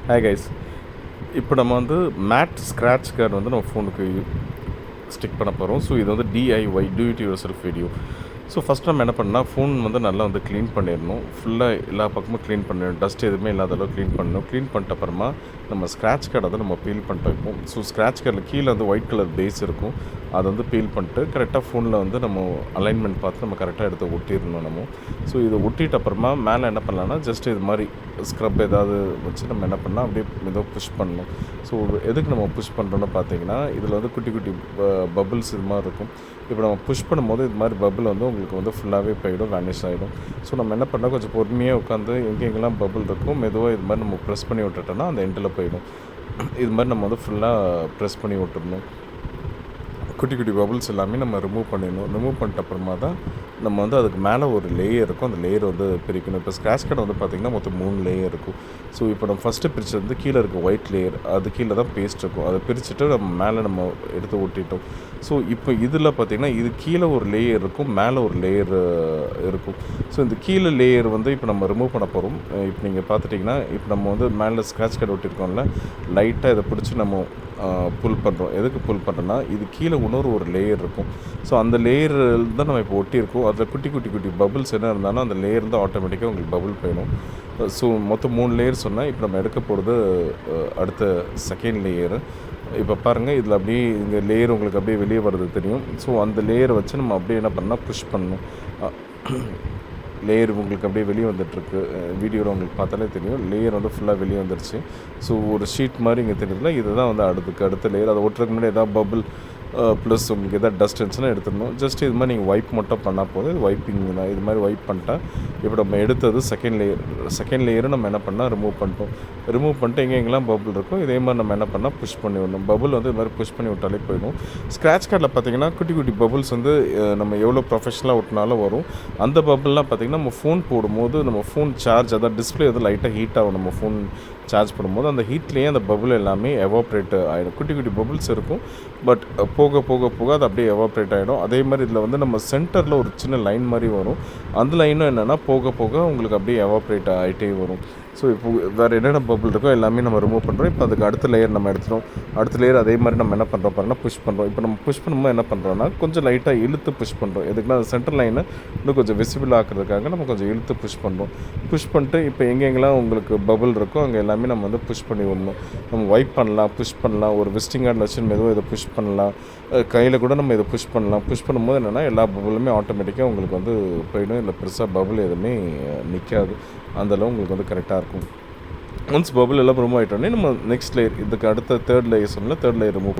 Hi guys. இப்போ நம்ம வந்து மேட் ஸ்க்ராட்ச் கார்டு வந்து நம்ம ஃபோனுக்கு ஸ்டிக் பண்ண போகிறோம். ஸோ இது வந்து DIY do it your self video. So first நம்ம என்ன பண்ணால் ஃபோன் வந்து நல்லா வந்து க்ளீன் பண்ணிடணும். ஃபுல்லாக எல்லா பக்கமும் க்ளீன் பண்ணிடணும். டஸ்ட் எதுவுமே இல்லாத அளவு க்ளீன் பண்ணணும். க்ளீன் பண்ணிட்ட அப்புறமா நம்ம ஸ்க்ராட்ச் கார்டை வந்து நம்ம பீல் பண்ணிட்டு வைப்போம். ஸோ ஸ்க்ராட்ச் கார்டில் கீழே வந்து ஒயிட் கலர் பேஸ் இருக்கும். அதை வந்து பீல் பண்ணிட்டு கரெக்டாக ஃபோனில் வந்து நம்ம அலைன்மெண்ட் பார்த்து நம்ம கரெக்டாக எடுத்து ஒட்டிடணும் நம்ம. ஸோ இதை ஒட்டிட்ட அப்புறமா மேலே என்ன பண்ணலான்னா ஜஸ்ட் இது மாதிரி ஸ்க்ரப் ஏதாவது வச்சு நம்ம என்ன பண்ணால் அப்படியே ஏதோ புஷ் பண்ணணும். ஸோ எதுக்கு நம்ம புஷ் பண்ணுறோன்னு பார்த்தீங்கன்னா இதில் வந்து குட்டி குட்டி பபுள்ஸ் இது மாதிரி இருக்கும். இப்போ நம்ம புஷ் பண்ணும்போது இது மாதிரி பபுள் வந்து உங்களுக்கு வந்து ஃபுல்லாகவே போயிடும், வேனிஷ் ஆகிடும். ஸோ நம்ம என்ன பண்ணால் கொஞ்சம் பொறுமையாக உட்காந்து எங்கெங்கெல்லாம் பபுள் இருக்கும் மெதுவாக இது மாதிரி நம்ம ப்ரெஸ் பண்ணி விட்டுட்டோன்னா அந்த எண்டில் போயிடும். இது மாதிரி நம்ம வந்து ஃபுல்லாக ப்ரெஸ் பண்ணி விட்டுடணும். குட்டி குட்டி பபுள்ஸ் எல்லாமே நம்ம ரிமூவ் பண்ணிடணும். ரிமூவ் பண்ணிட்ட அப்புறமா தான் நம்ம வந்து அதுக்கு மேலே ஒரு லேயர் இருக்கும். அந்த லேயர் வந்து பிரிக்கணும். இப்போ ஸ்க்ராட்ச் கார்டு வந்து பார்த்திங்கன்னா மொத்தம் 3 லேயர் இருக்கும். ஸோ இப்போ நம்ம ஃபஸ்ட்டு பிரித்தது வந்து கீழே இருக்க ஒயிட் லேயர், அது கீழே தான் பேஸ்ட் இருக்கும். அதை பிரிச்சுட்டு நம்ம மேலே நம்ம எடுத்து ஒட்டிட்டோம். ஸோ இப்போ இதில் பார்த்திங்கன்னா இது கீழே ஒரு லேயர் இருக்கும், மேலே ஒரு லேயர் இருக்கும். ஸோ இந்த கீழே லேயர் வந்து இப்போ நம்ம ரிமூவ் பண்ண போகிறோம். இப்போ நீங்கள் பார்த்துட்டிங்கன்னா இப்போ நம்ம வந்து மேலே ஸ்க்ராட்ச் கார்டு ஒட்டியிருக்கோம்ல, லைட்டாக இதை பிடிச்சி நம்ம புல் பண்ணுறோம். எதுக்கு புல் பண்ணுறோன்னா இது கீழே இன்னொரு ஒரு லேயர் இருக்கும். ஸோ அந்த லேயர் தான் நம்ம இப்போ ஒட்டியிருக்கோம். அதில் குட்டி குட்டி குட்டி பபுள்ஸ் என்ன இருந்தாலும் அந்த லேயர் தான் ஆட்டோமேட்டிக்காக உங்களுக்கு பபுள் போயிடும். ஸோ மொத்தம் 3 லேயர் சொன்னால் இப்போ நம்ம எடுக்க போகிறது அடுத்த செகண்ட் லேயரு. இப்போ பாருங்கள் இதில் அப்படியே இங்கே லேயர் உங்களுக்கு அப்படியே வெளியே வர்றது தெரியும். ஸோ அந்த லேயரை வச்சு நம்ம அப்படியே என்ன பண்ணால் புஷ் பண்ணணும். லேயர் உங்களுக்கு அப்படியே வெளியே வந்துட்டுருக்கு. வீடியோவில் உங்களுக்கு பார்த்தாலே தெரியும். லேயர் வந்து ஃபுல்லாக வெளியே வந்துருச்சு. ஸோ ஒரு ஷீட் மாதிரி இங்கே தெரியுதுல, இதுதான் வந்து அடுத்த லேயர். அதை ஒட்டுறதுக்கு முன்னாடி எதாவது பபுள் ப்ளஸ் உங்களுக்கு எதாவது டஸ்ட் இருந்துச்சுன்னா எடுத்துடணும். ஜஸ்ட் இது மாதிரி நீங்கள் வைப் மட்டும் பண்ணால் போதும். இது வைப்பிங் தான். இது மாதிரி வைப் பண்ணிட்டா இப்போ நம்ம எடுத்தது செகண்ட் லேயரும் நம்ம என்ன பண்ணால் ரிமூவ் பண்ணிட்டு எங்கெங்கெல்லாம் பபுள் இருக்கும் இதே மாதிரி நம்ம என்ன பண்ணால் புஷ் பண்ணி விடணும். பபுள் வந்து இது மாதிரி புஷ் பண்ணி விட்டாலே போயிடும். ஸ்க்ராட்ச் கார்டில் பார்த்திங்கன்னா குட்டி குட்டி பபுள்ஸ் வந்து நம்ம எவ்வளோ ப்ரொஃபஷனலாக விட்டினாலும் வரும். அந்த பபுள்லாம் பார்த்திங்கன்னா நம்ம ஃபோன் போடும்போது நம்ம ஃபோன் சார்ஜ் அதாவது டிஸ்பிளே வந்து லைட்டாக ஹீட் ஆகும். நம்ம ஃபோன் சார்ஜ் பண்ணும்போது அந்த ஹீட்லேயே அந்த பபுள் எல்லாமே எவாப்ரேட் ஆகிடும். குட்டி குட்டி பபுள்ஸ் இருக்கும். பட் போக போக போக அது அப்படியே எவாப்ரேட் ஆகிடும். அதே மாதிரி இதில் வந்து நம்ம சென்டரில் ஒரு சின்ன லைன் மாதிரி வரும். அந்த லைனும் என்னென்னா போக போக உங்களுக்கு அப்படியே எவாப்ரேட் ஆகிட்டே வரும். ஸோ இப்போ வேறு என்னென்ன பபுள் இருக்கோ எல்லாமே நம்ம ரிமூவ் பண்ணுறோம். இப்போ அதுக்கு அடுத்த லேயர் நம்ம எடுத்துட்டோம். அடுத்த லேயர் அதே மாதிரி நம்ம என்ன பண்ணுறோம் பாருங்கன்னா புஷ் பண்ணுறோம். இப்போ நம்ம புஷ் பண்ணும்போது என்ன பண்ணுறோன்னா கொஞ்சம் லைட்டாக இழுத்து புஷ் பண்ணுறோம். எதுக்குன்னா அந்த சென்டர் லைனை இன்னும் கொஞ்சம் விசிபிள் ஆக்குறதுக்காக நம்ம கொஞ்சம் இழுத்து புஷ் பண்ணுறோம். புஷ் பண்ணிட்டு இப்போ எங்கெங்கெல்லாம் உங்களுக்கு பபுள் இருக்கோ அங்கே எல்லாமே நம்ம வந்து புஷ் பண்ணி விடணும். நம்ம வைப் பண்ணலாம், புஷ் பண்ணலாம். ஒரு விசிட்டிங் கார்டில் வச்சு மெதுவாக இதை புஷ் பண்ணலாம். கையில் கூட நம்ம இதை புஷ் பண்ணலாம். புஷ் பண்ணும்போது என்னென்னா எல்லா பபுளுமே ஆட்டோமேட்டிக்காக உங்களுக்கு வந்து போயிடும். இல்லை பெருசாக பபுள் எதுவுமே நிற்காது. அந்தளவு உங்களுக்கு வந்து கரெக்டாக இருக்கும். ஒன்ஸ் பபுள் எல்லாம் ரிமூவ் ஆகிட்டோன்னே நம்ம நெக்ஸ்ட் லேயர் இதுக்கு அடுத்த தேர்ட் லேயர் ரிமூவ்